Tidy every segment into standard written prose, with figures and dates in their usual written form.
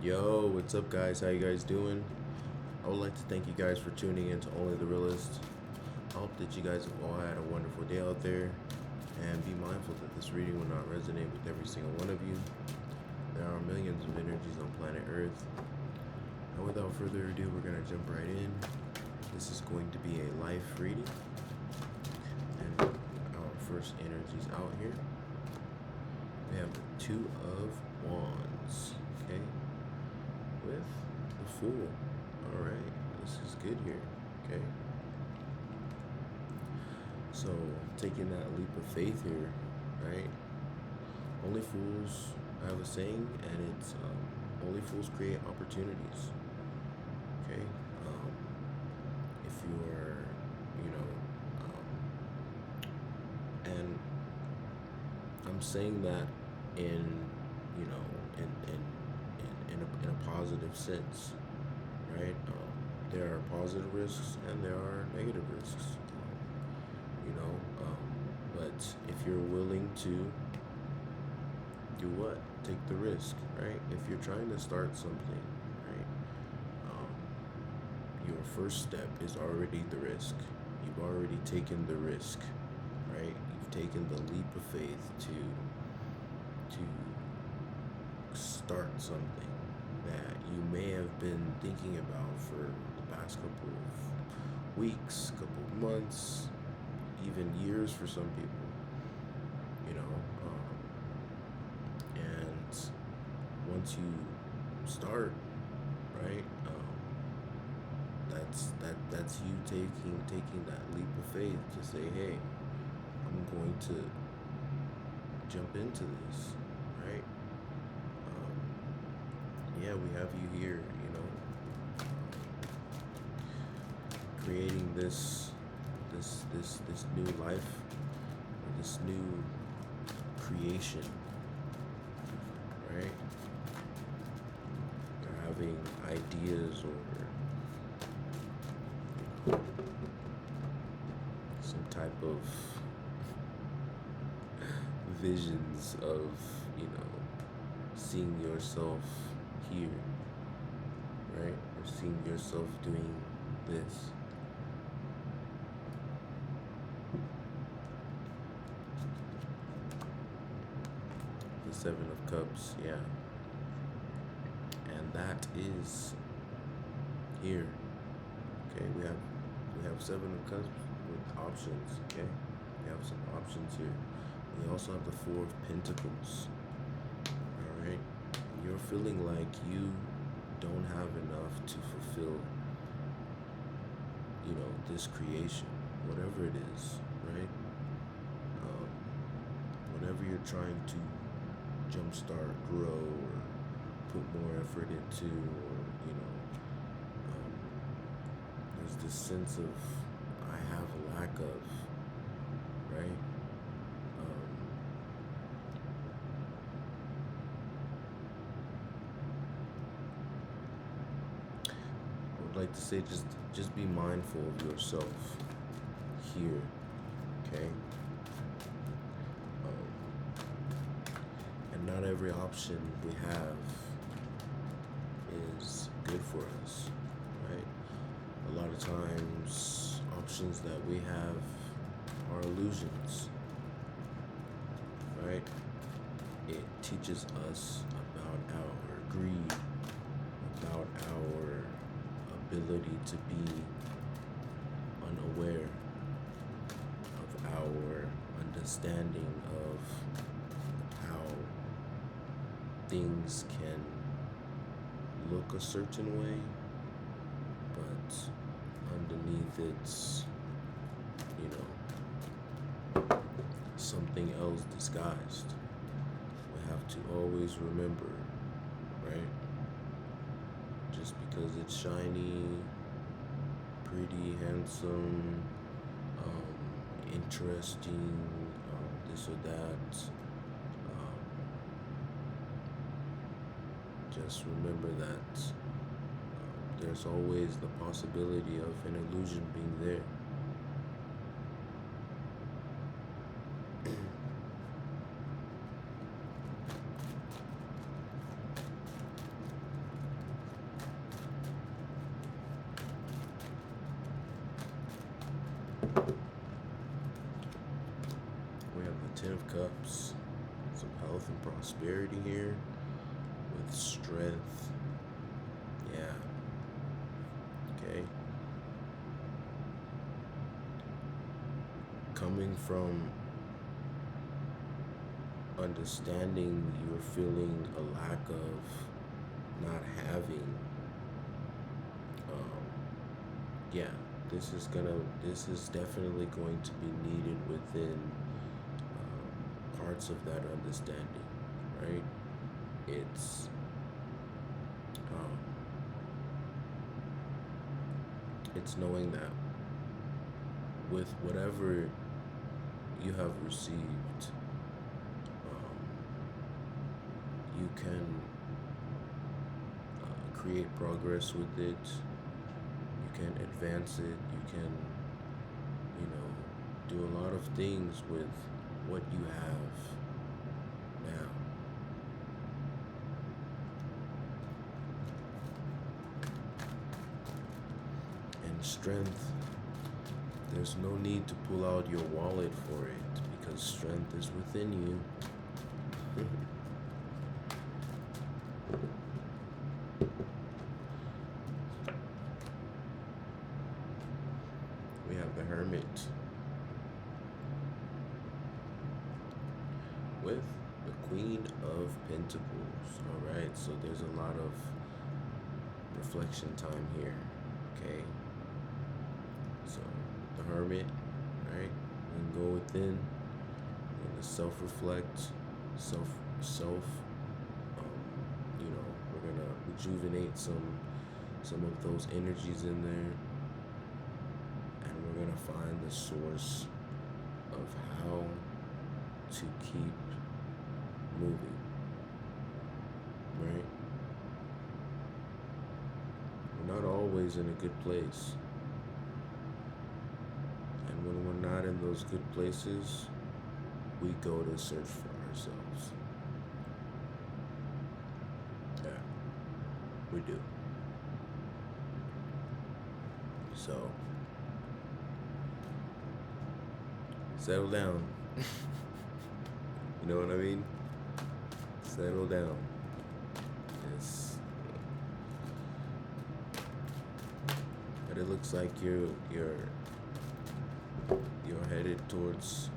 Yo, what's up, guys? How you guys doing? I would like to thank you guys for tuning in to Only the Realist. I hope that you guys have all had a wonderful day out there, and be mindful that this reading will not resonate with every single one of you. There are millions of energies on planet Earth, and without further ado, we're going to jump right in. This is going to be a life reading, and our first energies out here. We have the Two of Wands, okay? With the Fool. All right, this is good here, okay? So, taking that leap of faith here, right? Only fools, I have a saying, and it's only fools create opportunities, okay? If you're, and I'm saying that in, in a positive sense, right? There are positive risks and there are negative risks, but if you're willing to do what? Take the risk, right? If you're trying to start something, right? Your first step is already the risk. You've already taken the risk, right? You've taken the leap of faith to start something that you may have been thinking about for the past couple of weeks, couple of months, even years for some people, and once you start, right, that's you taking that leap of faith to say, hey, I'm going to jump into this, right? Yeah, we have you here, creating this new life, or this new creation, right? You're having ideas or some type of visions of, seeing yourself here, right? Or seeing yourself doing this. The Seven of Cups, yeah. And that is here. Okay, we have Seven of Cups with options, okay? We have some options here. We also have the Four of Pentacles. Alright. You're feeling like you don't have enough to fulfill, this creation, whatever it is, right? Whenever you're trying to jumpstart, grow, or put more effort into, or, there's this sense of, I have a lack of, right? Like to say, just be mindful of yourself here, okay? And not every option we have is good for us, right? A lot of times, options that we have are illusions, right? It teaches us about our greed, about our ability to be unaware of our understanding of how things can look a certain way, but underneath it's, something else disguised. We have to always remember, right? Just because it's shiny, pretty, handsome, interesting, this or that, just remember that there's always the possibility of an illusion being there. prosperity here, with strength. Yeah. Okay. Coming from understanding you're feeling a lack of not having, yeah, this is definitely going to be needed within parts of that understanding, right? It's um, it's knowing that with whatever you have received, you can create progress with it. You can advance it. You can, do a lot of things with what you have now. And strength, there's no need to pull out your wallet for it because strength is within you. We have the Hermit with the Queen of Pentacles. All right, so there's a lot of reflection time here. Okay, so the Hermit, right? We can go within. We're gonna self-reflect, we're gonna rejuvenate some of those energies in there, and we're gonna find the source of how to keep moving, right? We're not always in a good place, and when we're not in those good places, we go to search for ourselves. Yeah, we do. So, settle down. You know what I mean? Settle down. Yes. But it looks like you're headed towards,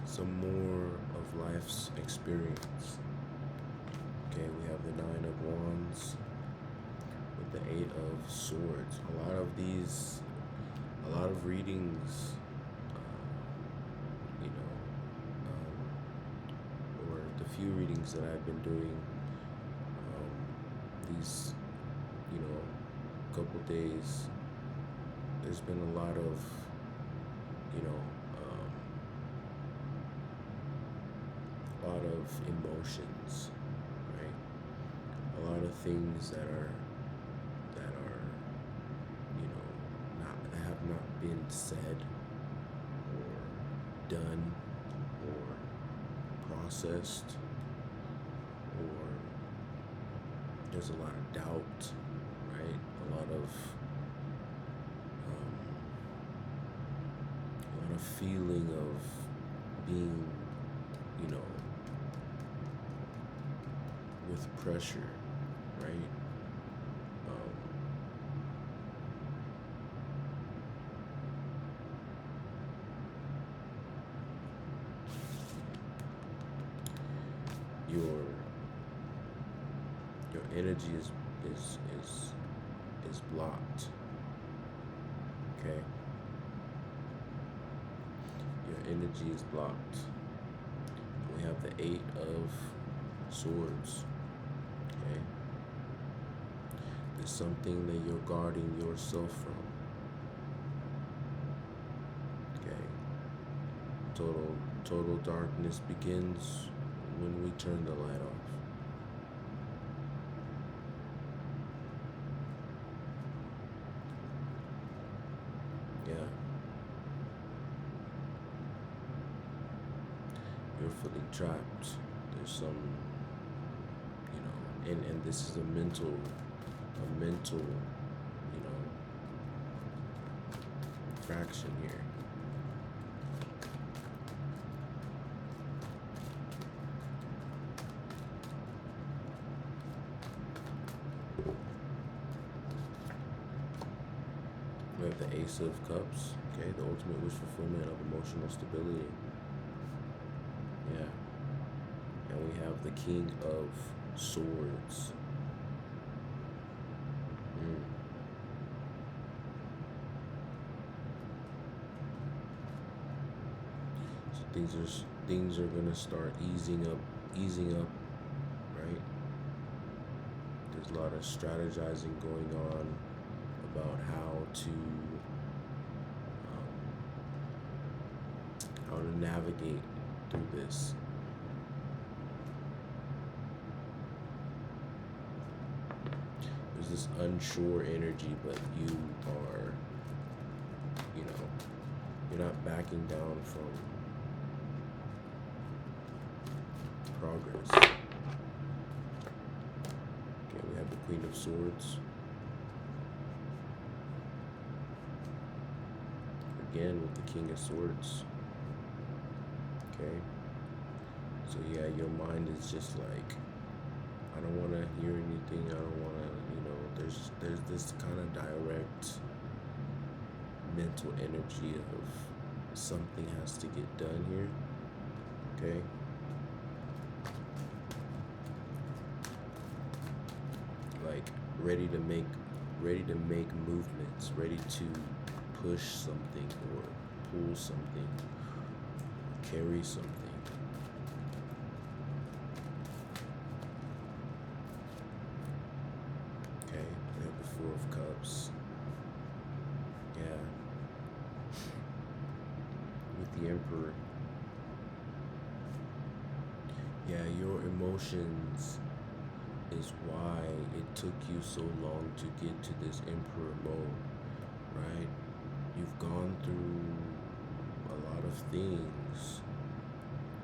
some more of life's experience. Okay, we have the Nine of Wands with the Eight of Swords. A lot of readings, or the few readings that I've been doing, these, couple days, there's been a lot of, emotions, right? A lot of things that have not been said or done or processed, or there's a lot of doubt, right? A lot of feeling of being, with pressure, right? Your energy is blocked. Okay? Your energy is blocked. We have the Eight of Swords. Okay? There's something that you're guarding yourself from. Okay? Total darkness begins when we turn the light off. Yeah. You're feeling trapped. There's some, and this is a mental, fraction here. We have the Ace of Cups, okay, the ultimate wish fulfillment of emotional stability. Yeah. And we have the King of Swords. So things are gonna start easing up, right? There's a lot of strategizing going on about how to navigate through this. There's this unsure energy, but you are, you're not backing down from progress. Okay, we have the Queen of Swords. Again with the King of Swords. Okay. So yeah, your mind is just like, I don't want to hear anything. I don't want to, there's this kind of direct mental energy of something has to get done here. Okay. Like ready to make movements, ready to push something or pull something, carry something. Okay, we have the Four of Cups. Yeah. With the Emperor. Yeah, your emotions is why it took you so long to get to this Emperor mode, right? You've gone through a lot of things,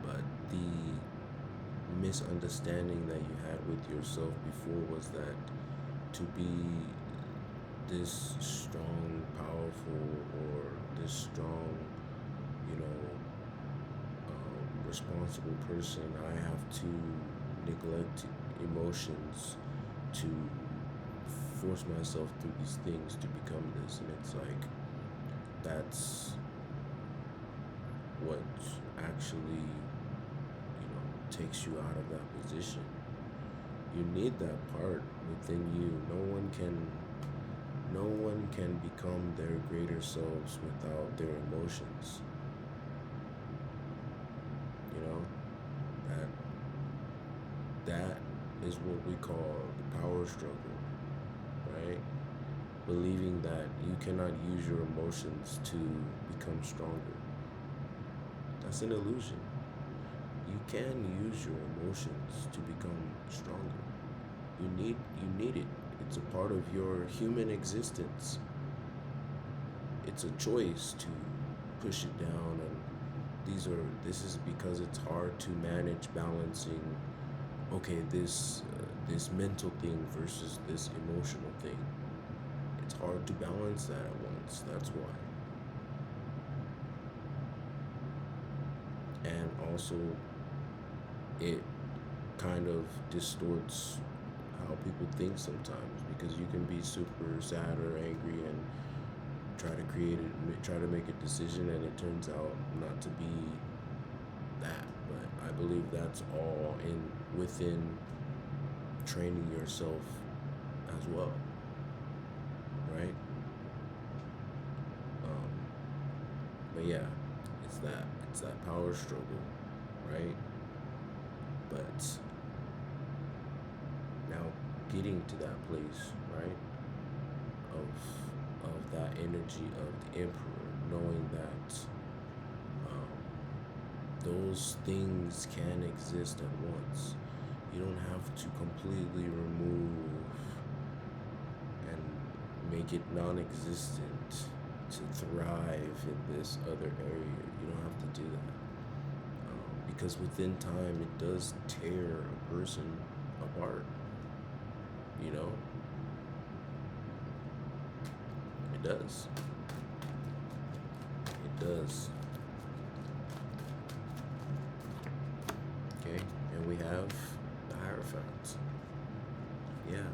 but the misunderstanding that you had with yourself before was that to be this strong, powerful, or this strong, responsible person, I have to neglect emotions to force myself through these things to become this. And it's like, that's what actually, takes you out of that position. You need that part within you. No one can become their greater selves without their emotions. That is what we call the power struggle, right? Believing that you cannot use your emotions to become stronger. That's an illusion. You can use your emotions to become stronger. You need it. It's a part of your human existence. It's a choice to push it down, and this is because it's hard to manage balancing, okay, this mental thing versus this emotional thing. It's hard to balance that at once. That's why. And also, it kind of distorts how people think sometimes, because you can be super sad or angry and try to make a decision, and it turns out not to be that. But I believe that's all within training yourself as well, right? But yeah, it's that power struggle, right? But now getting to that place, right, of that energy of the Emperor, knowing that those things can exist at once. You don't have to completely remove and make it non-existent to thrive in this other area. You don't have to do that. Because within time, it does tear a person apart. It does. It does. Okay, and we have the Hierophant. Yeah.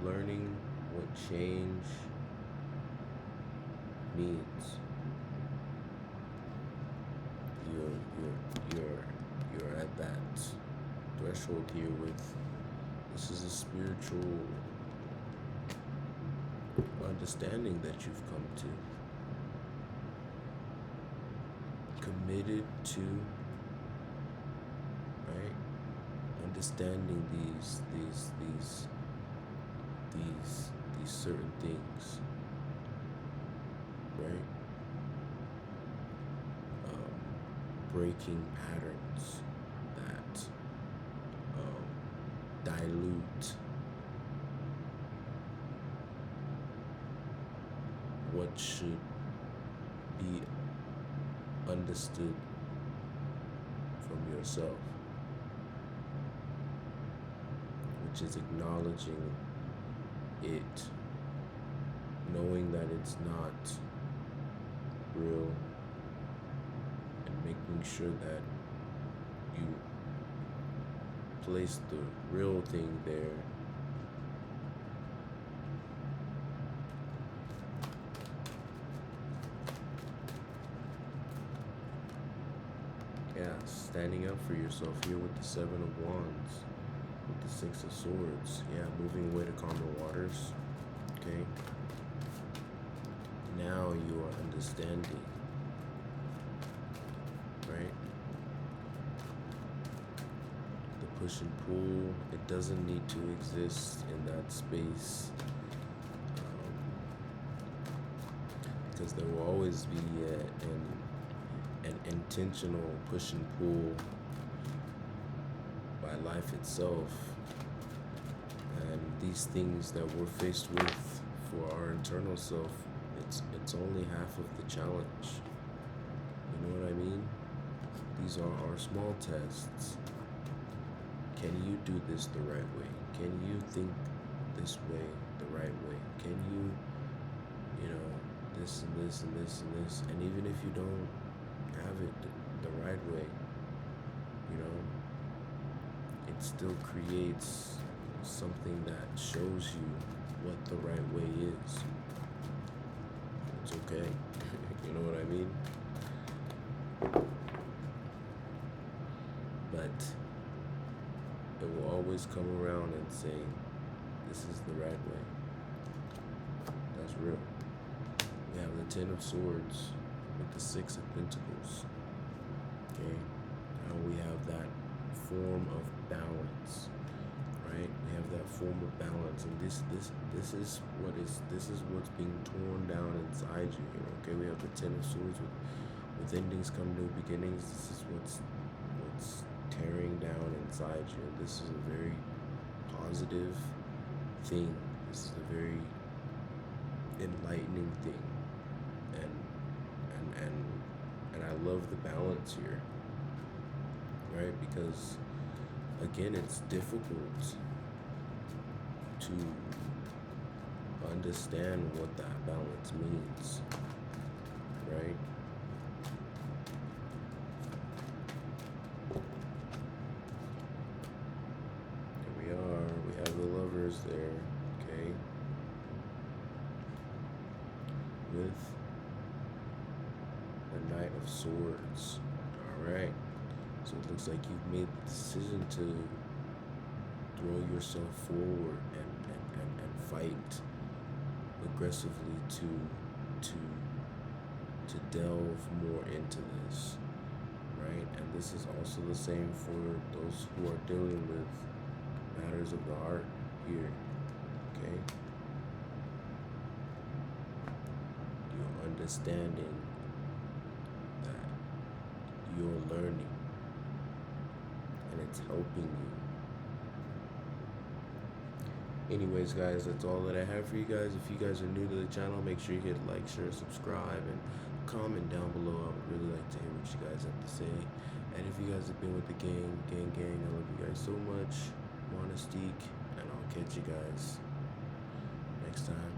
Learning what change means. You're at that threshold here with, this is a spiritual understanding that you've come to, committed to, right? Understanding these certain things, right? Breaking patterns that dilute what should be understood from yourself, which is acknowledging it, knowing that it's not real, and making sure that you place the real thing there. Yeah, standing up for yourself here with the Seven of Wands, with the Six of Swords. Yeah, moving away to calmer waters. Okay. Now you are understanding, right? The push and pull, it doesn't need to exist in that space, because there will always be an intentional push and pull by life itself. And these things that we're faced with for our internal self, it's only half of the challenge. You know what I mean? These are our small tests. Can you do this the right way? Can you think this way the right way? Can you, this and this and this and this? And even if you don't have it the right way, it still creates something that shows you what the right way is. It's okay. You know what I mean? But it will always come around and say, this is the right way. That's real. We have the Ten of Swords with the Six of Pentacles. Okay? Now we have that form of balance. Right? We have that form of balance, and this is what's being torn down inside you here. Okay, we have the Ten of Swords with endings come new beginnings. This is what's tearing down inside you. And this is a very positive thing. This is a very enlightening thing, and I love the balance here. Right? Because again, it's difficult to understand what that balance means, right? Here we are, we have the Lovers there, okay? With the Knight of Swords, all right? So it looks like you've made the decision to throw yourself forward and fight aggressively to delve more into this, right? And this is also the same for those who are dealing with matters of the heart here, okay? You're understanding that you're learning, and it's helping you. Anyways, guys, that's all that I have for you guys. If you guys are new to the channel, make sure you hit like, share, subscribe, and comment down below. I would really like to hear what you guys have to say. And if you guys have been with the gang, I love you guys so much. Monistique, and I'll catch you guys next time.